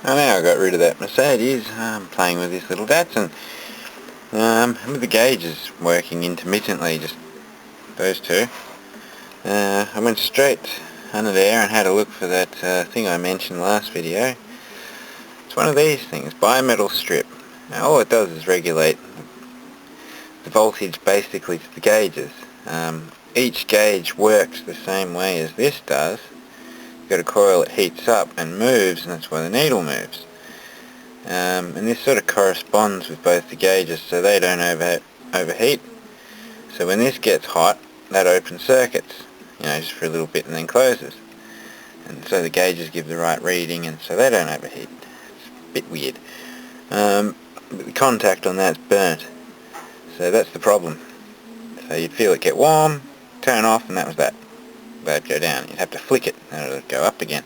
Oh, now I got rid of that Mercedes. I'm playing with this little Datsun. With the gauges working intermittently, just those two. I went straight under there and had a look for that thing I mentioned last video. It's one of these things, bimetal strip. Now all it does is regulate the voltage basically to the gauges. Each gauge works the same way as this does. You've got a coil that heats up and moves, and that's why the needle moves. And this sort of corresponds with both the gauges so they don't overheat. So when this gets hot, that opens circuits, just for a little bit and then closes. And so the gauges give the right reading and so they don't overheat. It's a bit weird. But the contact on that's burnt. So that's the problem. So you'd feel it get warm, turn off, and that was that. That'd go down. You'd have to flick it and it'll go up again.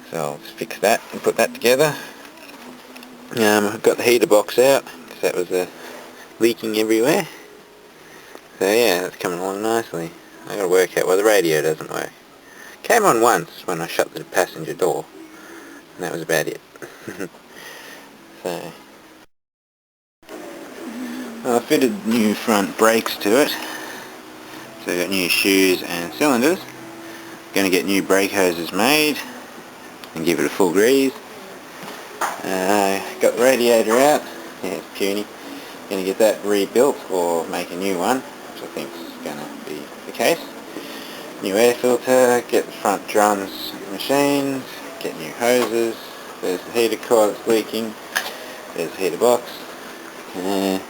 So I'll just fix that and put that together. I've got the heater box out because that was leaking everywhere. So yeah, that's coming along nicely. I've got to work out why the radio doesn't work. Came on once when I shut the passenger door, and that was about it. So I fitted new front brakes to it. So I've got new shoes and cylinders. Going to get new brake hoses made and give it a full grease. Got the radiator out. Yeah, it's puny. Going to get that rebuilt or make a new one, which I think is going to be the case. New air filter, get the front drums machined, get new hoses. There's the heater core that's leaking. There's the heater box. There's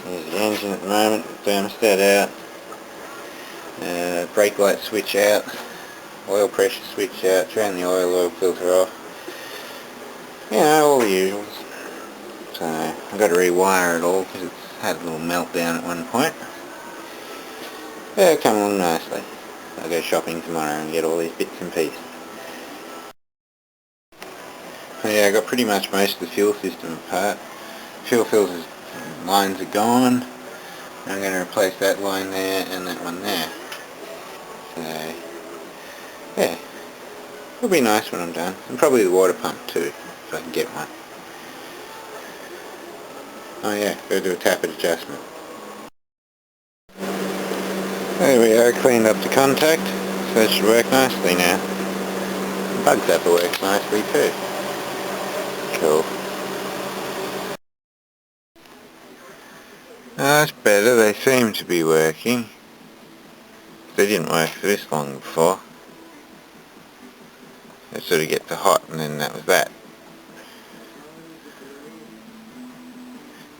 the engine at the moment, thermostat out. Brake light switch out. Oil pressure switch out. Turn the oil filter off. All the usuals. So I've got to rewire it all because it's had a little meltdown at one point. It'll come along nicely. I'll go shopping tomorrow and get all these bits and pieces. Yeah, I got pretty much most of the fuel system apart. Fuel filters lines are gone. I'm going to replace that line there and that one there. So yeah, it'll be nice when I'm done. And probably the water pump too, if I can get one. Oh yeah, got to do a tappet adjustment. There we are, cleaned up the contact, so it should work nicely now. The bug zapper works nicely too. Cool. That's better, they seem to be working. They didn't work for this long before. They sort of get to hot and then that was that.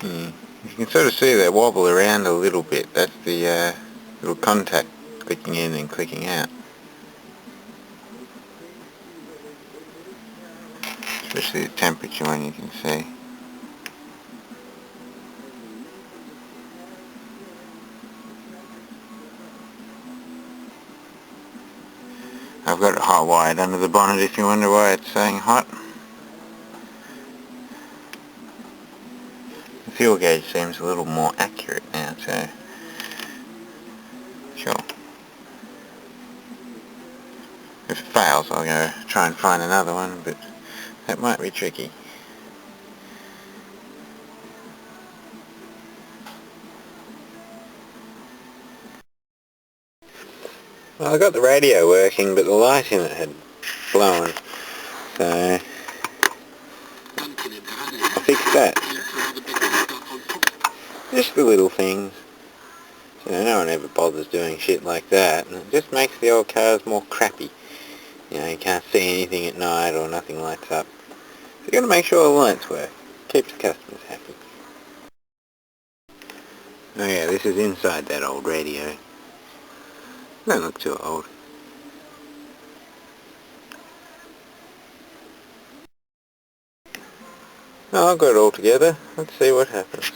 You can sort of see they wobble around a little bit. That's the little contact clicking in and clicking out. Especially the temperature one, you can see. I've got it hot wired under the bonnet if you wonder why it's saying hot. The fuel gauge seems a little more accurate now too. Sure. If it fails I'll go try and find another one, but that might be tricky. Well, I got the radio working, but the light in it had blown, so I fixed that. Just the little things. No one ever bothers doing shit like that, and it just makes the old cars more crappy. You can't see anything at night or nothing lights up. So you got to make sure all the lights work. Keeps the customers happy. Oh yeah, this is inside that old radio. Don't look too old. Oh, I've got it all together. Let's see what happens.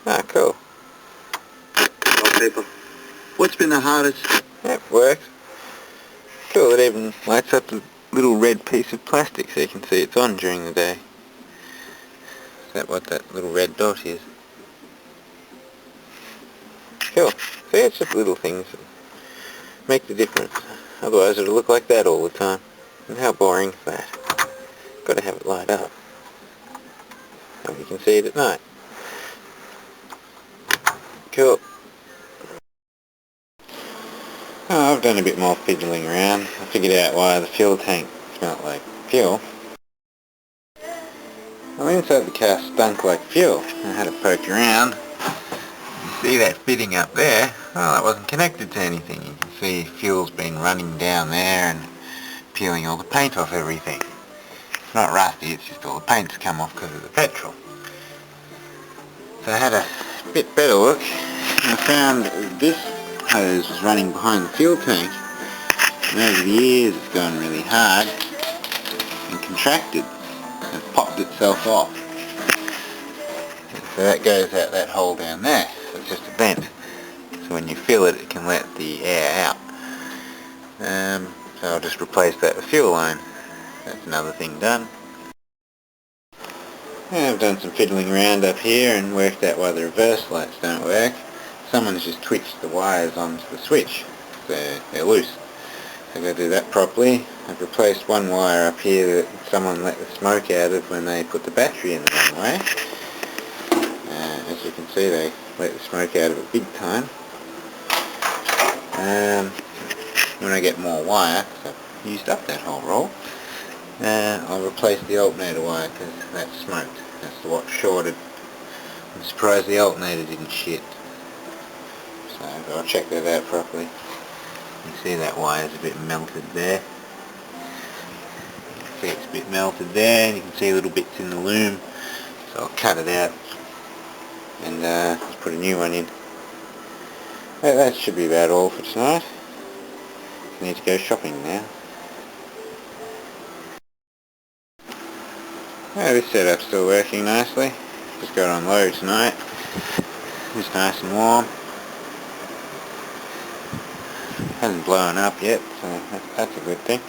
Ah, cool. Well, people, what's been the hardest? That works. Cool, it even lights up the little red piece of plastic so you can see it's on during the day. Is that what that little red dot is? Cool. See, it's just little things that make the difference. Otherwise it'll look like that all the time. And how boring is that? Got to have it light up. And you can see it at night. Cool. Oh, I've done a bit more fiddling around. I figured out why the fuel tank smelt like fuel. Well, inside the car stunk like fuel. I had it poked around. You see that fitting up there? Well, that wasn't connected to anything. You can see fuel's been running down there and peeling all the paint off everything. It's not rusty, it's just all the paint's come off because of the petrol. So I had a bit better look, and I found this hose was running behind the fuel tank, and over the years it's gone really hard and contracted and popped itself off. And so that goes out that hole down there, so it's just a vent. So when you fill it, it can let the air out. So I'll just replace that with fuel line. That's another thing done. I've done some fiddling around up here and worked out why the reverse lights don't work. Someone's just twitched the wires onto the switch. They're loose. So I've got to do that properly. I've replaced one wire up here that someone let the smoke out of when they put the battery in the wrong way. As you can see, they let the smoke out of it big time. When I get more wire, because I've used up that whole roll, I'll replace the alternator wire because that's smoked. That's what shorted. I'm surprised the alternator didn't shit. So I'll check that out properly. You see that wire's a bit melted there. You can see it's a bit melted there, and you can see little bits in the loom. So I'll cut it out and just put a new one in. That should be about all for tonight. I need to go shopping now. This setup's still working nicely. Just got on low tonight. It's nice and warm. Hasn't blown up yet, so that's a good thing.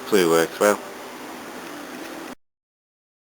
Flue works well.